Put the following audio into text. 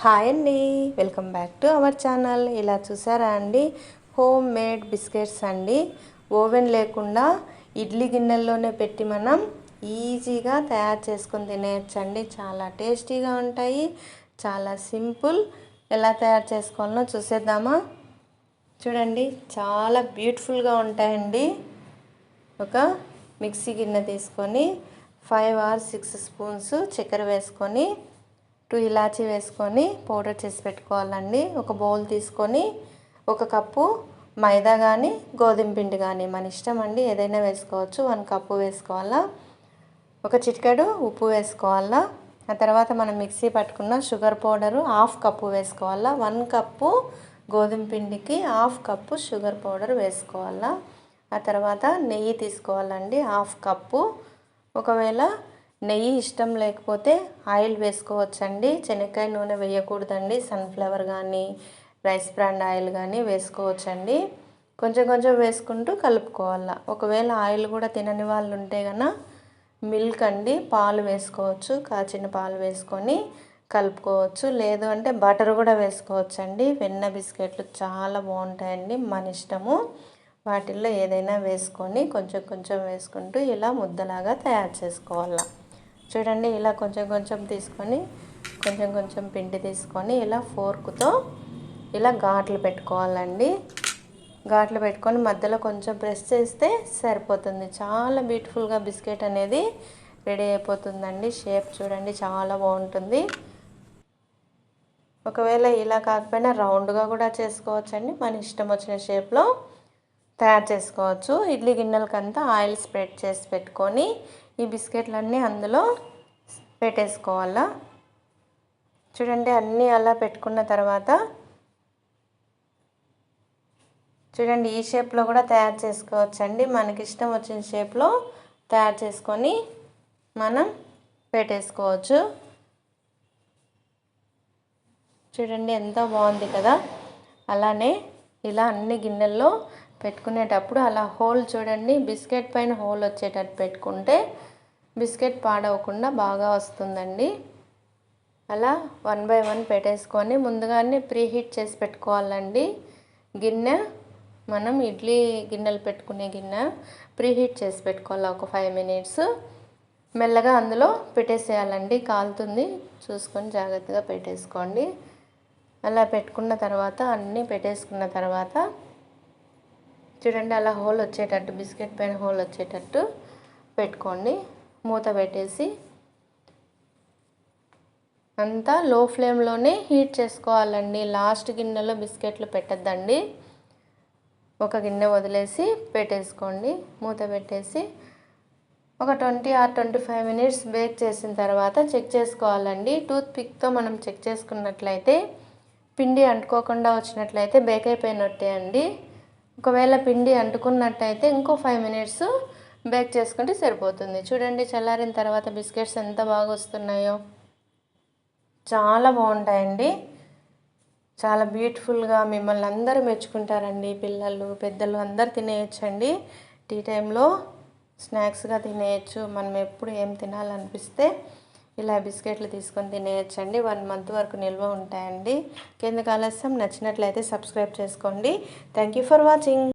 Hi అండి, welcome back to our channel. ఇలా చూసారా అండి, హోమ్ మేడ్ బిస్కెట్స్ అండి. ఓవెన్ లేకుండా ఇడ్లీ గిన్నెల్లోనే పెట్టి మనం ఈజీగా తయారు చేసుకొని తినేయచ్చండి. చాలా టేస్టీగా ఉంటాయి, చాలా సింపుల్. ఎలా తయారు చేసుకోవాలో చూసేద్దామా? చూడండి, చాలా బ్యూటిఫుల్గా ఉంటాయండి. ఒక మిక్సీ గిన్నె తీసుకొని 5 or 6 స్పూన్స్ చక్కెర వేసుకొని 2 ఇలాచీ వేసుకొని పౌడర్ చేసి పెట్టుకోవాలండి. ఒక బౌల్ తీసుకొని 1 కప్పు మైదా కానీ గోధుమ పిండి కానీ మన ఇష్టం అండి, ఏదైనా వేసుకోవచ్చు. 1 కప్పు వేసుకోవాలా. ఒక చిటికెడు ఉప్పు వేసుకోవాలా. ఆ తర్వాత మనం మిక్సీ పట్టుకున్న షుగర్ పౌడరు 1/2 కప్పు వేసుకోవాలా. 1 కప్పు గోధుమ పిండికి 1/2 కప్పు షుగర్ పౌడర్ వేసుకోవాలా. ఆ తర్వాత నెయ్యి తీసుకోవాలండి, 1/2 కప్పు. ఒకవేళ నెయ్యి ఇష్టం లేకపోతే ఆయిల్ వేసుకోవచ్చండి. శనక్కాయ నూనె వేయకూడదండి. సన్ఫ్లవర్ కానీ రైస్ బ్రాండ్ ఆయిల్ కానీ వేసుకోవచ్చండి. కొంచెం కొంచెం వేసుకుంటూ కలుపుకోవాలా. ఒకవేళ ఆయిల్ కూడా తినని వాళ్ళు ఉంటే కనుక మిల్క్ అండి, పాలు వేసుకోవచ్చు. కాచిన పాలు వేసుకొని కలుపుకోవచ్చు. లేదు అంటే బటర్ కూడా వేసుకోవచ్చండి. వెన్న బిస్కెట్లు చాలా బాగుంటాయండి, మన ఇష్టము. వాటిల్లో ఏదైనా వేసుకొని కొంచెం కొంచెం వేసుకుంటూ ఇలా ముద్దలాగా తయారు చేసుకోవాలి. చూడండి, ఇలా కొంచెం కొంచెం తీసుకొని కొంచెం కొంచెం పిండి తీసుకొని ఇలా ఫోర్క్తో ఇలా ఘాట్లు పెట్టుకోవాలండి. ఘాట్లు పెట్టుకొని మధ్యలో కొంచెం ప్రెస్ చేస్తే సరిపోతుంది. చాలా బ్యూటిఫుల్గా బిస్కెట్ అనేది రెడీ అయిపోతుందండి. షేప్ చూడండి, చాలా బాగుంటుంది. ఒకవేళ ఇలా కాకపోయినా రౌండ్గా కూడా చేసుకోవచ్చండి. మన ఇష్టం వచ్చిన షేప్లో తయారు చేసుకోవచ్చు. ఇడ్లీ గిన్నెలకంతా ఆయిల్ స్ప్రెడ్ చేసి పెట్టుకొని ఈ బిస్కెట్లన్నీ అందులో పెట్టేసుకోవాలా. చూడండి, అన్నీ అలా పెట్టుకున్న తర్వాత చూడండి, ఈ షేప్లో కూడా తయారు చేసుకోవచ్చండి. మనకి ఇష్టం వచ్చిన షేప్లో తయారు చేసుకొని మనం పెట్టేసుకోవచ్చు. చూడండి, ఎంత బాగుంది కదా. అలానే ఇలా అన్ని గిన్నెల్లో పెట్టుకునేటప్పుడు అలా హోల్ చూడండి, బిస్కెట్ పైన హోల్ వచ్చేటట్టు పెట్టుకుంటే బిస్కెట్ పాడవకుండా బాగా వస్తుందండి. అలా 1 by 1 పెట్టేసుకొని ముందుగానే ప్రీహీట్ చేసి పెట్టుకోవాలండి. గిన్నె మనం ఇడ్లీ గిన్నెలు పెట్టుకునే గిన్నె ప్రీహీట్ చేసి పెట్టుకోవాలి. ఒక 5 minutes మెల్లగా అందులో పెట్టేసేయాలండి. కాలుతుంది, చూసుకొని జాగ్రత్తగా పెట్టేసుకోండి. అలా పెట్టుకున్న తర్వాత అన్నీ పెట్టేసుకున్న తర్వాత చూడండి, అలా హోల్ వచ్చేటట్టు బిస్కెట్ పైన హోల్ వచ్చేటట్టు పెట్టుకోండి. మూత పెట్టేసి అంతా లో ఫ్లేమ్లోనే హీట్ చేసుకోవాలండి. లాస్ట్ గిన్నెలో బిస్కెట్లు పెట్టద్దండి. ఒక గిన్నె వదిలేసి పెట్టేసుకోండి. మూత పెట్టేసి ఒక 20 or 25 minutes బేక్ చేసిన తర్వాత చెక్ చేసుకోవాలండి. టూత్ పిక్తో మనం చెక్ చేసుకున్నట్లయితే పిండి అంటుకోకుండా వచ్చినట్లయితే బేక్ అయిపోయినట్టే అండి. ఒకవేళ పిండి అంటుకున్నట్టయితే ఇంకో 5 minutes బేక్ చేసుకుంటే సరిపోతుంది. చూడండి, చల్లారిన తర్వాత బిస్కెట్స్ ఎంత బాగా వస్తున్నాయో, చాలా బాగుంటాయండి. చాలా బ్యూటిఫుల్గా మిమ్మల్ని అందరూ మెచ్చుకుంటారండి. పిల్లలు పెద్దలు అందరు తినేయచ్చండి. టీ టైంలో స్నాక్స్గా తినేయచ్చు. మనం ఎప్పుడు ఏం తినాలనిపిస్తే ఇలా బిస్కెట్లు తీసుకొని తినేయచ్చండి. 1 month వరకు నిల్వ ఉంటాయండి. కిందకు ఆలస్యం, నచ్చినట్లయితే సబ్స్క్రైబ్ చేసుకోండి. Thank you for watching.